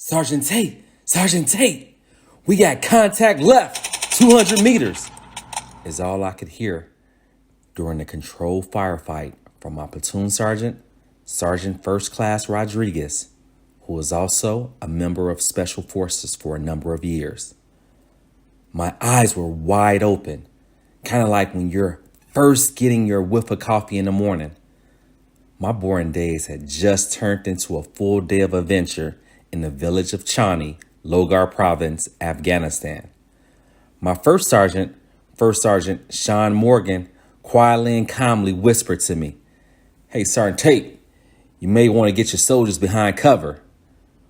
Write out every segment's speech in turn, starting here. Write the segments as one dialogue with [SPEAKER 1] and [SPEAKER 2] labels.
[SPEAKER 1] Sergeant Tate, Sergeant Tate, we got contact left, 200 meters, is all I could hear during the controlled firefight from my platoon sergeant, Sergeant First Class Rodriguez, who was also a member of Special Forces for a number of years. My eyes were wide open, kind of like when you're first getting your whiff of coffee in the morning. My boring days had just turned into a full day of adventure in the village of Chani, Logar Province, Afghanistan. My first sergeant, Sean Morgan, quietly and calmly whispered to me, "Hey, Sergeant Tate, you may want to get your soldiers behind cover."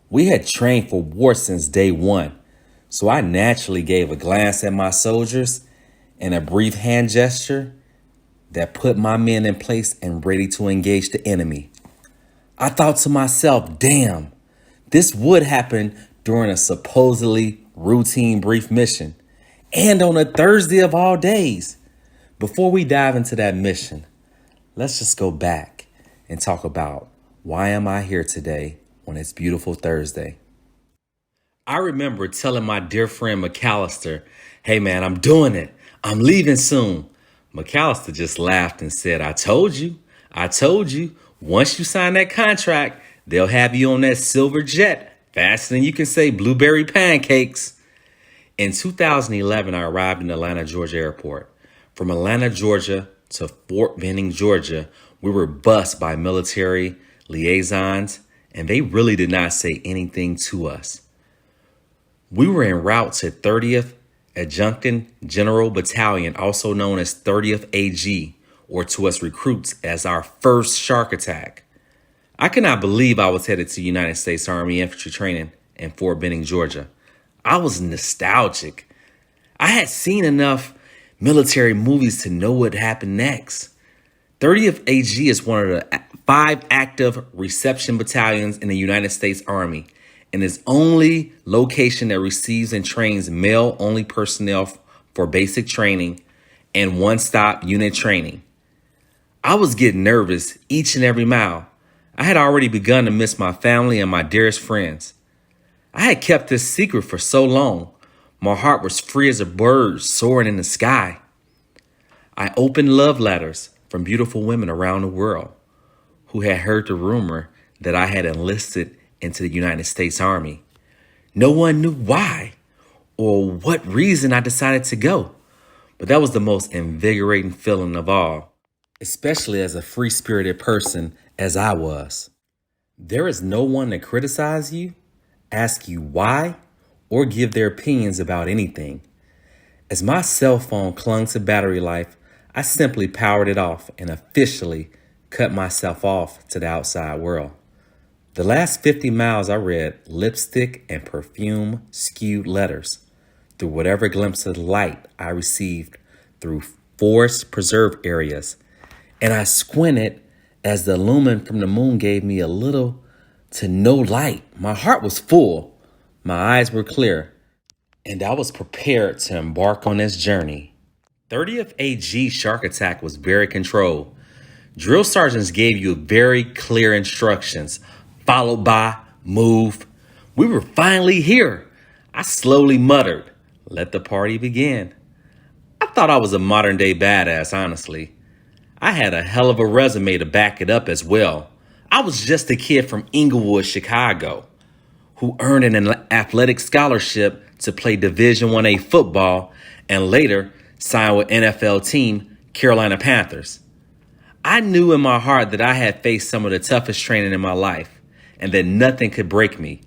[SPEAKER 1] We had trained for war since day one, so I naturally gave a glance at my soldiers and a brief hand gesture that put my men in place and ready to engage the enemy. I thought to myself, damn, this would happen during a supposedly routine brief mission and on a Thursday of all days. Before we dive into that mission, let's just go back and talk about why am I here today on this beautiful Thursday. I remember telling my dear friend McAllister, "Hey man, I'm doing it. I'm leaving soon." McAllister just laughed and said, I told you. Once you sign that contract, they'll have you on that silver jet faster than you can say blueberry pancakes." In 2011, I arrived in Atlanta, Georgia airport. From Atlanta, Georgia to Fort Benning, Georgia, we were bused by military liaisons, and they really did not say anything to us. We were en route to 30th Adjutant General Battalion, also known as 30th AG, or to us recruits as our first shark attack. I could not believe I was headed to United States Army infantry training in Fort Benning, Georgia. I was nostalgic. I had seen enough military movies to know what happened next. 30th AG is one of the 5 active reception battalions in the United States Army, and is only location that receives and trains male-only personnel for basic training and one-stop unit training. I was getting nervous each and every mile. I had already begun to miss my family and my dearest friends. I had kept this secret for so long. My heart was free as a bird soaring in the sky. I opened love letters from beautiful women around the world who had heard the rumor that I had enlisted into the United States Army. No one knew why or what reason I decided to go, but that was the most invigorating feeling of all, especially as a free-spirited person as I was. There is no one to criticize you, ask you why, or give their opinions about anything. As my cell phone clung to battery life, I simply powered it off and officially cut myself off to the outside world. The last 50 miles I read lipstick and perfume skewed letters through whatever glimpse of light I received through forest preserve areas. And I squinted as the lumen from the moon gave me a little to no light. My heart was full, my eyes were clear, and I was prepared to embark on this journey. 30th AG Shark Attack was very controlled. Drill sergeants gave you very clear instructions, followed by move. We were finally here. I slowly muttered, "Let the party begin." I thought I was a modern day badass, honestly. I had a hell of a resume to back it up as well. I was just a kid from Inglewood, Chicago, who earned an athletic scholarship to play Division I-A football and later signed with NFL team Carolina Panthers. I knew in my heart that I had faced some of the toughest training in my life, and that nothing could break me.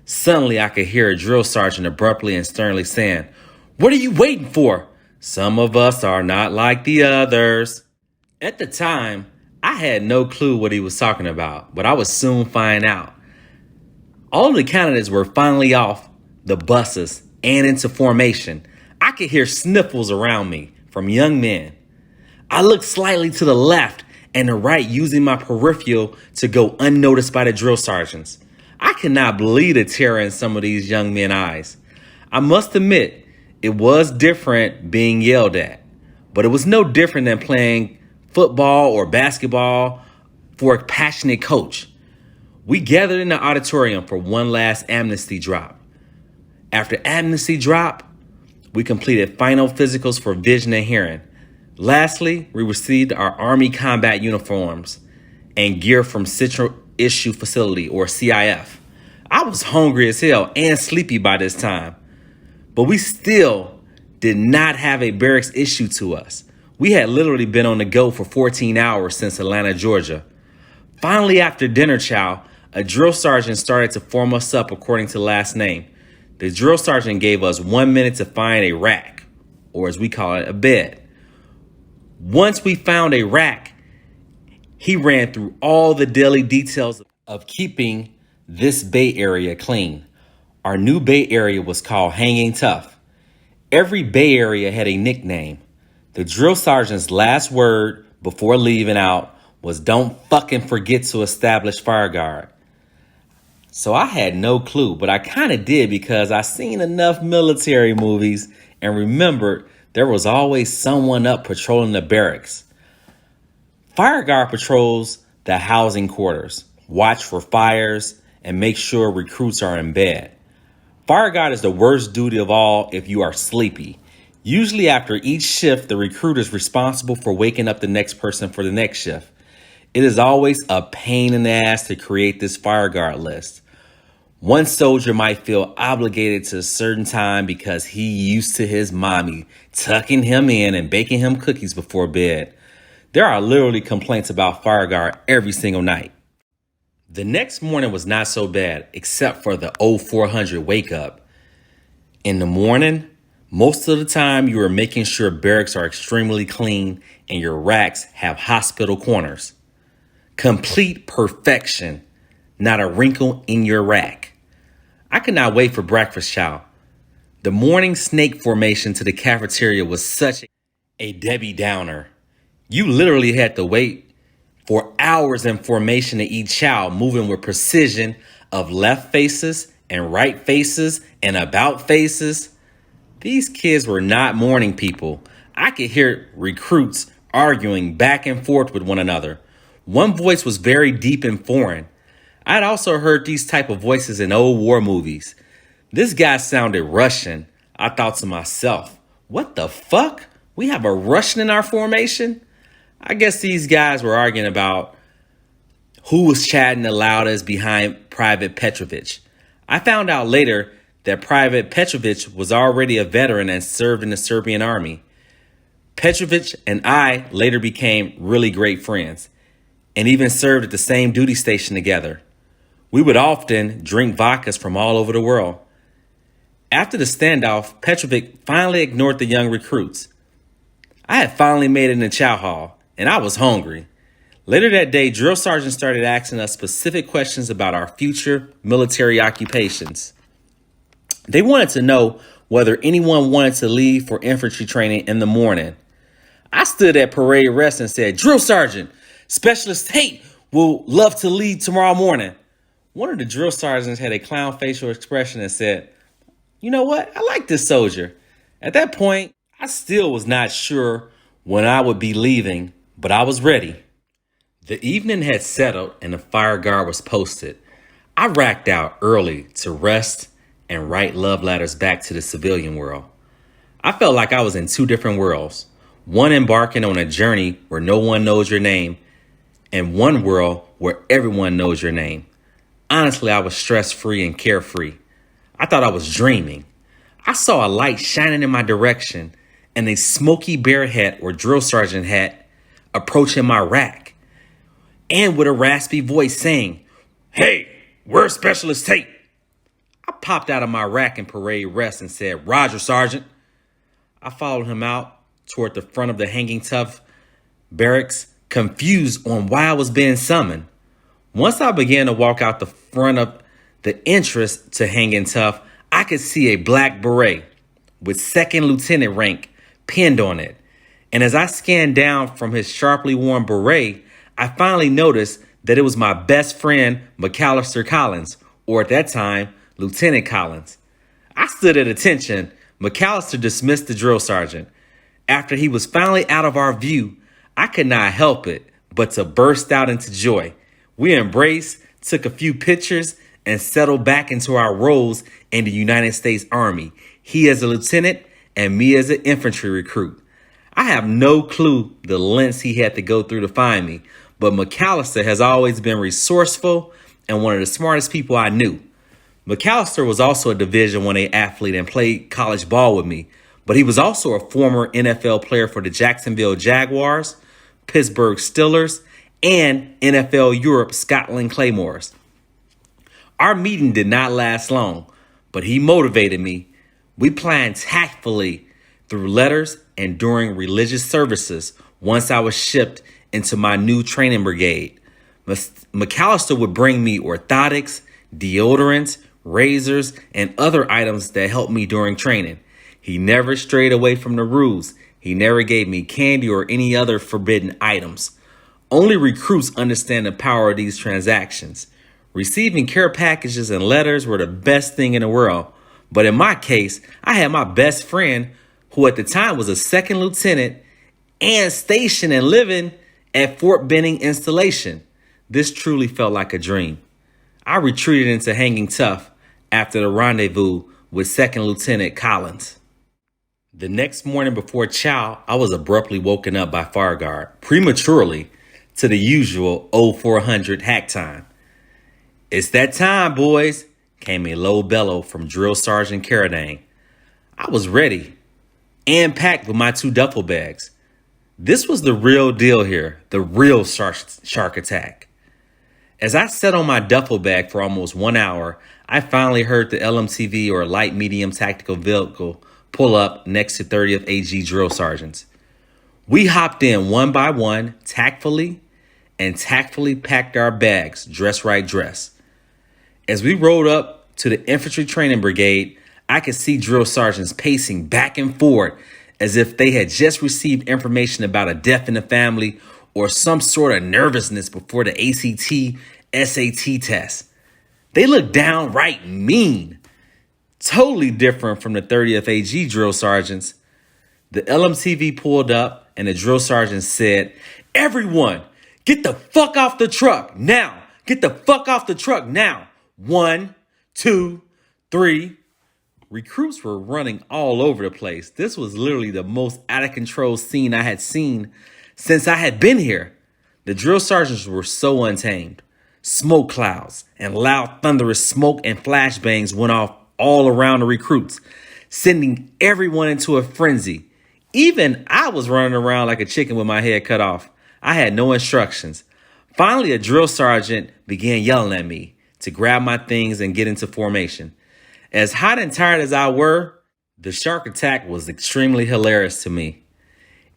[SPEAKER 1] Suddenly, I could hear a drill sergeant abruptly and sternly saying, "What are you waiting for? Some of us are not like the others." At the time, I had no clue what he was talking about, but I would soon find out. All the candidates were finally off the buses and into formation. I could hear sniffles around me from young men. I looked slightly to the left and the right, using my peripheral to go unnoticed by the drill sergeants. I could not believe the terror in some of these young men's eyes. I must admit, it was different being yelled at, but it was no different than playing football or basketball for a passionate coach. We gathered in the auditorium for one last amnesty drop. After amnesty drop, we completed final physicals for vision and hearing. Lastly, we received our Army combat uniforms and gear from Central Issue Facility, or CIF. I was hungry as hell and sleepy by this time, but we still did not have a barracks issued to us. We had literally been on the go for 14 hours since Atlanta, Georgia. Finally, after dinner chow, a drill sergeant started to form us up according to last name. The drill sergeant gave us 1 minute to find a rack, or as we call it, a bed. Once we found a rack, he ran through all the daily details of keeping this Bay Area clean. Our new Bay Area was called Hanging Tough. Every Bay Area had a nickname. The drill sergeant's last word before leaving out was, "Don't fucking forget to establish fire guard." So I had no clue, but I kind of did because I seen enough military movies and remembered there was always someone up patrolling the barracks. Fire guard patrols the housing quarters, watch for fires, and make sure recruits are in bed. Fire guard is the worst duty of all if you are sleepy. Usually after each shift, the recruit is responsible for waking up the next person for the next shift. It is always a pain in the ass to create this fire guard list. One soldier might feel obligated to a certain time because he used to his mommy tucking him in and baking him cookies before bed. There are literally complaints about fire guard every single night. The next morning was not so bad, except for the 0400 wake up. In the morning, most of the time you are making sure barracks are extremely clean and your racks have hospital corners. Complete perfection, not a wrinkle in your rack. I could not wait for breakfast chow. The morning snake formation to the cafeteria was such a Debbie Downer. You literally had to wait for hours in formation to eat chow, moving with precision of left faces and right faces and about faces. These kids were not morning people. I could hear recruits arguing back and forth with one another. One voice was very deep and foreign. I'd also heard these type of voices in old war movies. This guy sounded Russian. I thought to myself, what the fuck? We have a Russian in our formation? I guess these guys were arguing about who was chatting the loudest behind Private Petrovich. I found out later that Private Petrovich was already a veteran and served in the Serbian army. Petrovich and I later became really great friends and even served at the same duty station together. We would often drink vodkas from all over the world. After the standoff, Petrovich finally ignored the young recruits. I had finally made it in the chow hall, and I was hungry. Later that day, drill sergeants started asking us specific questions about our future military occupations. They wanted to know whether anyone wanted to leave for infantry training in the morning. I stood at parade rest and said, "Drill Sergeant, Specialist Tate will love to lead tomorrow morning." One of the drill sergeants had a clown facial expression and said, "You know what? I like this soldier." At that point, I still was not sure when I would be leaving, but I was ready. The evening had settled and the fire guard was posted. I racked out early to rest and write love letters back to the civilian world. I felt like I was in two different worlds, one embarking on a journey where no one knows your name, and one world where everyone knows your name. Honestly, I was stress-free and carefree. I thought I was dreaming. I saw a light shining in my direction and a smoky bear hat or drill sergeant hat approaching my rack, and with a raspy voice saying, "Hey, where's Specialist Tate?" I popped out of my rack in parade rest and said, "Roger, Sergeant." I followed him out toward the front of the Hanging Tough barracks, confused on why I was being summoned. Once I began to walk out the front of the entrance to Hanging Tough, I could see a black beret with second lieutenant rank pinned on it. And as I scanned down from his sharply worn beret, I finally noticed that it was my best friend, McAllister Collins, or at that time, Lieutenant Collins. I stood at attention. McAllister dismissed the drill sergeant. After he was finally out of our view, I could not help it but to burst out into joy. We embraced, took a few pictures, and settled back into our roles in the United States Army. He as a lieutenant and me as an infantry recruit. I have no clue the lengths he had to go through to find me, but McAllister has always been resourceful and one of the smartest people I knew. McAllister was also a Division 1A athlete and played college ball with me, but he was also a former NFL player for the Jacksonville Jaguars, Pittsburgh Steelers, and NFL Europe Scotland Claymores. Our meeting did not last long, but he motivated me. We planned tactfully through letters and during religious services once I was shipped into my new training brigade. McAllister would bring me orthotics, deodorants, razors, and other items that helped me during training. He never strayed away from the rules. He never gave me candy or any other forbidden items. Only recruits understand the power of these transactions. Receiving care packages and letters were the best thing in the world. But in my case, I had my best friend, who at the time was a second lieutenant and stationed and living at Fort Benning Installation. This truly felt like a dream. I retreated into hanging tough after the rendezvous with Second Lieutenant Collins. The next morning before chow, I was abruptly woken up by fire guard, prematurely, to the usual 0400 hack time. "It's that time, boys," came a low bellow from Drill Sergeant Carradine. I was ready and packed with my 2 duffel bags. This was the real deal here, the real shark attack. As I sat on my duffel bag for almost 1 hour, I finally heard the LMTV, or light medium tactical vehicle, pull up next to 30th AG drill sergeants. We hopped in one by one, tactfully packed our bags, dress right dress. As we rode up to the infantry training brigade, I could see drill sergeants pacing back and forth as if they had just received information about a death in the family or some sort of nervousness before the ACT, SAT test. They looked downright mean. Totally different from the 30th AG drill sergeants. The LMTV pulled up and the drill sergeant said, "Everyone, get the fuck off the truck now. Get the fuck off the truck now. 1, 2, 3. Recruits were running all over the place. This was literally the most out of control scene I had seen since I had been here. The drill sergeants were so untamed. Smoke clouds and loud thunderous smoke and flashbangs went off all around the recruits, sending everyone into a frenzy. Even I was running around like a chicken with my head cut off. I had no instructions. Finally, a drill sergeant began yelling at me to grab my things and get into formation. As hot and tired as I were, the shark attack was extremely hilarious to me.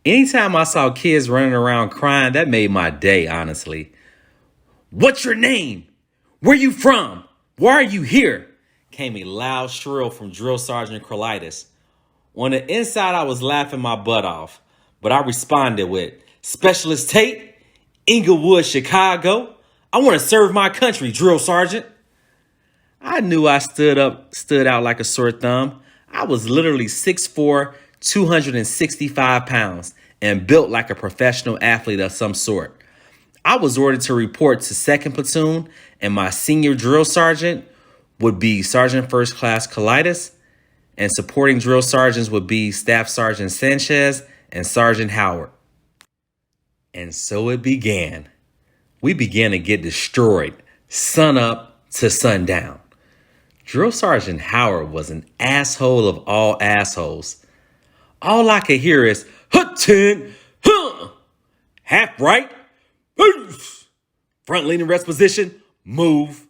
[SPEAKER 1] Anytime I saw kids running around crying, that made my day, honestly. "What's your name? Where you from? Why are you here?" came a loud shrill from Drill Sergeant Crolitis. On the inside, I was laughing my butt off, but I responded with, "Specialist Tate, Inglewood, Chicago. I want to serve my country, Drill Sergeant." I knew I stood out like a sore thumb. I was literally 6'4", 265 pounds, and built like a professional athlete of some sort. I was ordered to report to 2nd Platoon, and my senior drill sergeant would be Sergeant First Class Colitis, and supporting drill sergeants would be Staff Sergeant Sanchez and Sergeant Howard. And so it began. We began to get destroyed, sun up to sundown. Drill Sergeant Howard was an asshole of all assholes. All I could hear is, "Hut-tin, huh, half right, front leaning rest position, move."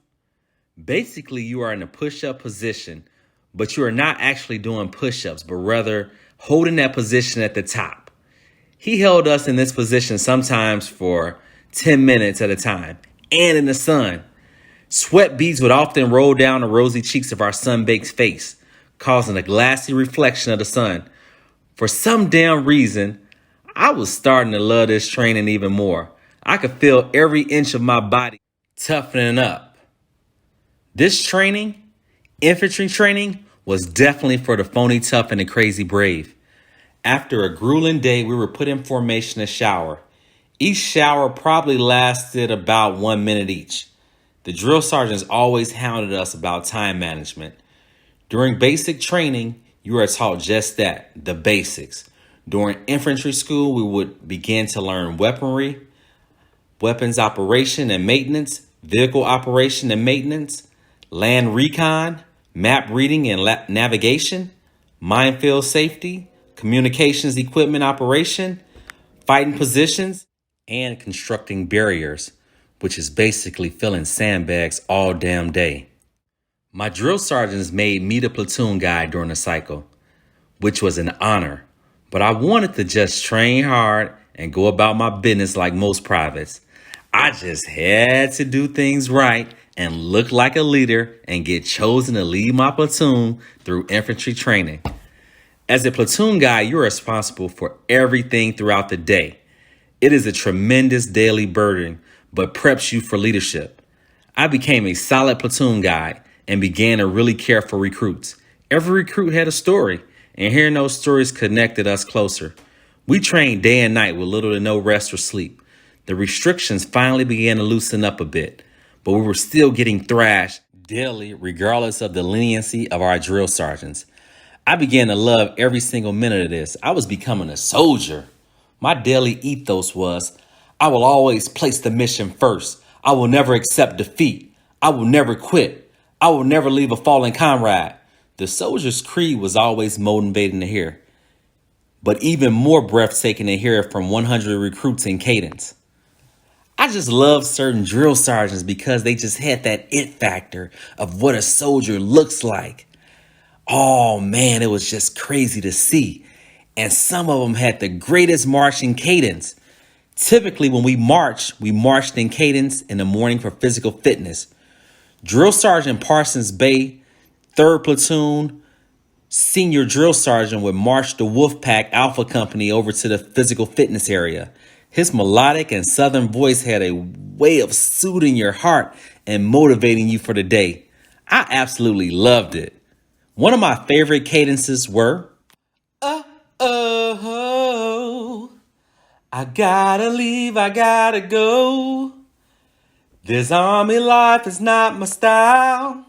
[SPEAKER 1] Basically, you are in a push-up position, but you are not actually doing push-ups, but rather holding that position at the top. He held us in this position sometimes for 10 minutes at a time, and in the sun. Sweat beads would often roll down the rosy cheeks of our sun-baked face, causing a glassy reflection of the sun. For some damn reason, I was starting to love this training even more. I could feel every inch of my body toughening up. This training, infantry training, was definitely for the phony tough and the crazy brave. After a grueling day, we were put in formation to shower. Each shower probably lasted about 1 minute each. The drill sergeants always hounded us about time management. During basic training, you are taught just that, the basics. During infantry school, we would begin to learn weaponry, weapons operation and maintenance, vehicle operation and maintenance, land recon, map reading and navigation, minefield safety, communications equipment operation, fighting positions, and constructing barriers, which is basically filling sandbags all damn day. My drill sergeants made me the platoon guy during the cycle, which was an honor, but I wanted to just train hard and go about my business like most privates. I just had to do things right and look like a leader and get chosen to lead my platoon through infantry training. As a platoon guy, you're responsible for everything throughout the day. It is a tremendous daily burden, but preps you for leadership. I became a solid platoon guy and began to really care for recruits. Every recruit had a story, and hearing those stories connected us closer. We trained day and night with little to no rest or sleep. The restrictions finally began to loosen up a bit, but we were still getting thrashed daily regardless of the leniency of our drill sergeants. I began to love every single minute of this. I was becoming a soldier. My daily ethos was, I will always place the mission first. I will never accept defeat. I will never quit. I will never leave a fallen comrade. The soldier's creed was always motivating to hear, but even more breathtaking to hear it from 100 recruits in cadence. I just love certain drill sergeants because they just had that it factor of what a soldier looks like. Oh man, it was just crazy to see. And some of them had the greatest marching cadence. Typically when we marched in cadence in the morning for physical fitness. Drill Sergeant Parsons Bay, 3rd Platoon, Senior Drill Sergeant would march the Wolfpack Alpha Company over to the physical fitness area. His melodic and southern voice had a way of soothing your heart and motivating you for the day. I absolutely loved it. One of my favorite cadences were, oh, I gotta leave, I gotta go. This army life is not my style.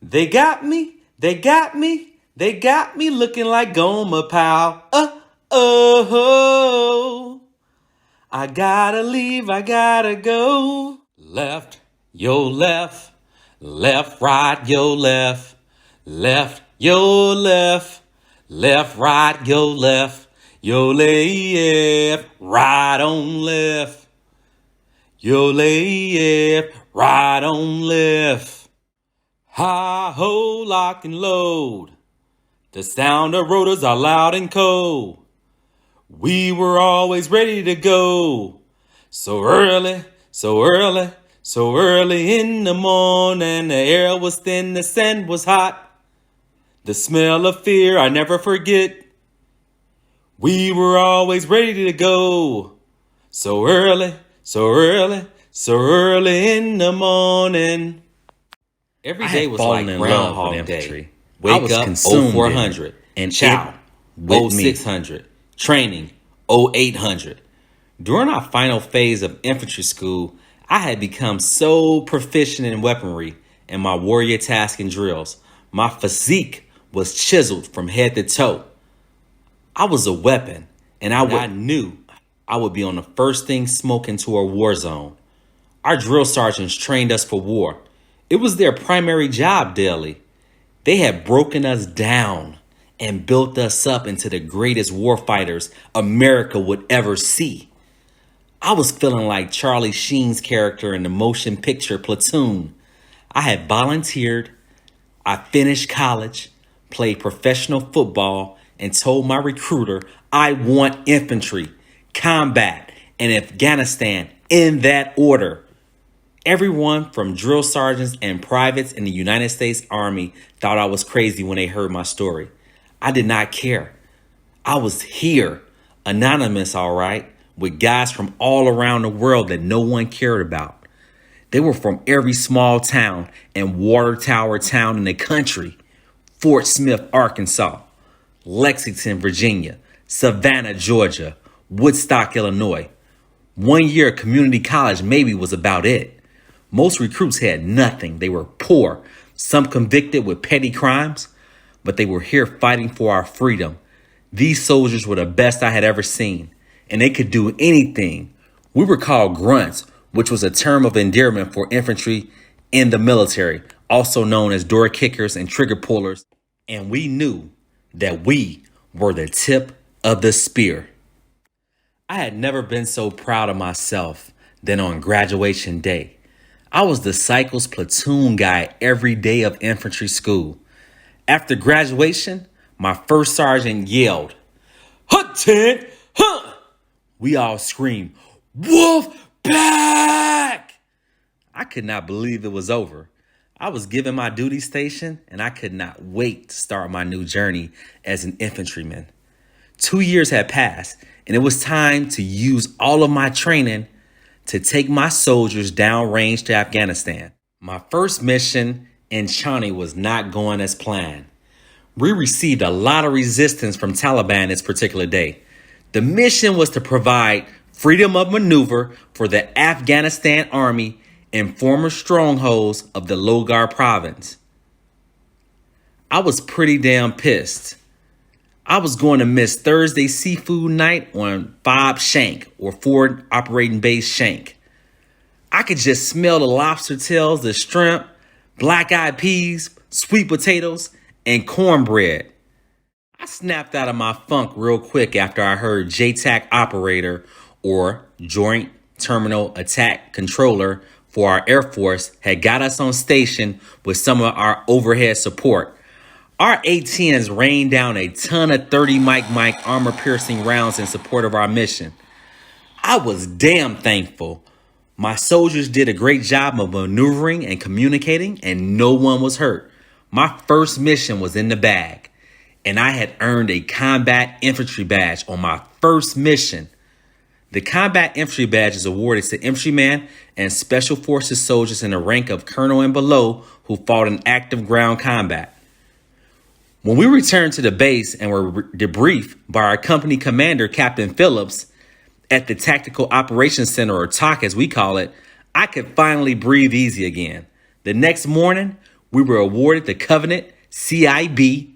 [SPEAKER 1] They got me looking like Gomer Pyle. Oh, I gotta leave, I gotta go. Left, yo left, left, right, yo left, left, yo left, left, right, yo left, yo left, right on left, yo left, right on left. Hi-ho, lock and load. The sound of rotors are loud and cold. We were always ready to go. So early, so early, so early in the morning. The air was thin, the sand was hot. The smell of fear I never forget. We were always ready to go. So early, so early, so early in the morning. Every day was like Groundhog Day. Wake up, 0400, and chow, 0600, training, 0800. During our final phase of infantry school, I had become so proficient in weaponry and my warrior task and drills. My physique was chiseled from head to toe. I was a weapon, and I knew I would be on the first thing smoking to a war zone. Our drill sergeants trained us for war. It was their primary job daily. They had broken us down and built us up into the greatest warfighters America would ever see. I was feeling like Charlie Sheen's character in the motion picture Platoon. I had volunteered, I finished college, played professional football, and told my recruiter I want infantry, combat, and Afghanistan in that order. Everyone from drill sergeants and privates in the United States Army thought I was crazy when they heard my story. I did not care. I was here, anonymous, all right, with guys from all around the world that no one cared about. They were from every small town and water tower town in the country. Fort Smith, Arkansas, Lexington, Virginia, Savannah, Georgia, Woodstock, Illinois. 1 year community college maybe was about it. Most recruits had nothing. They were poor, some convicted with petty crimes, but they were here fighting for our freedom. These soldiers were the best I had ever seen, and they could do anything. We were called grunts, which was a term of endearment for infantry in the military, also known as door kickers and trigger pullers. And we knew that we were the tip of the spear. I had never been so proud of myself than on graduation day. I was the cycles platoon guy every day of infantry school. After graduation, my first sergeant yelled, "Hut 10, huh!" We all screamed, "Wolf pack!" I could not believe it was over. I was given my duty station, and I could not wait to start my new journey as an infantryman. 2 years had passed, and it was time to use all of my training to take my soldiers downrange to Afghanistan. My first mission in Chani was not going as planned. We received a lot of resistance from Taliban this particular day. The mission was to provide freedom of maneuver for the Afghanistan army in former strongholds of the Logar province. I was pretty damn pissed. I was going to miss Thursday seafood night on Fob Shank or Forward Operating Base Shank. I could just smell the lobster tails, the shrimp, black-eyed peas, sweet potatoes, and cornbread. I snapped out of my funk real quick after I heard JTAC operator or Joint Terminal Attack Controller for our Air Force had got us on station with some of our overhead support. Our A-10s rained down a ton of 30 Mike armor-piercing rounds in support of our mission. I was damn thankful. My soldiers did a great job of maneuvering and communicating, and no one was hurt. My first mission was in the bag, and I had earned a combat infantry badge on my first mission. The combat infantry badge is awarded to infantrymen and special forces soldiers in the rank of colonel and below who fought in active ground combat. When we returned to the base and were debriefed by our company commander, Captain Phillips, at the Tactical Operations Center, or TOC as we call it, I could finally breathe easy again. The next morning, we were awarded the Covenant CIB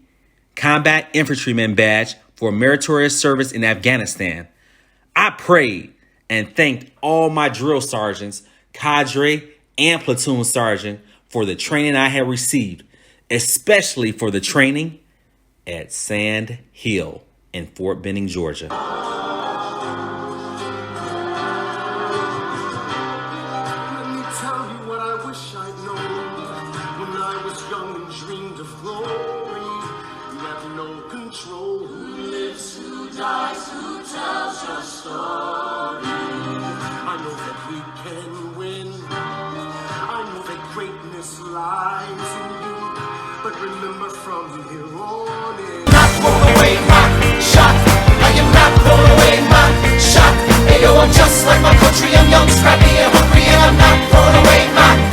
[SPEAKER 1] Combat Infantryman Badge for meritorious service in Afghanistan. I prayed and thanked all my drill sergeants, cadre, and platoon sergeant for the training I had received, especially for the training at Sand Hill in Fort Benning, Georgia.
[SPEAKER 2] I'm just like my country, I'm young, scrappy, and hungry, and I'm not throwing away my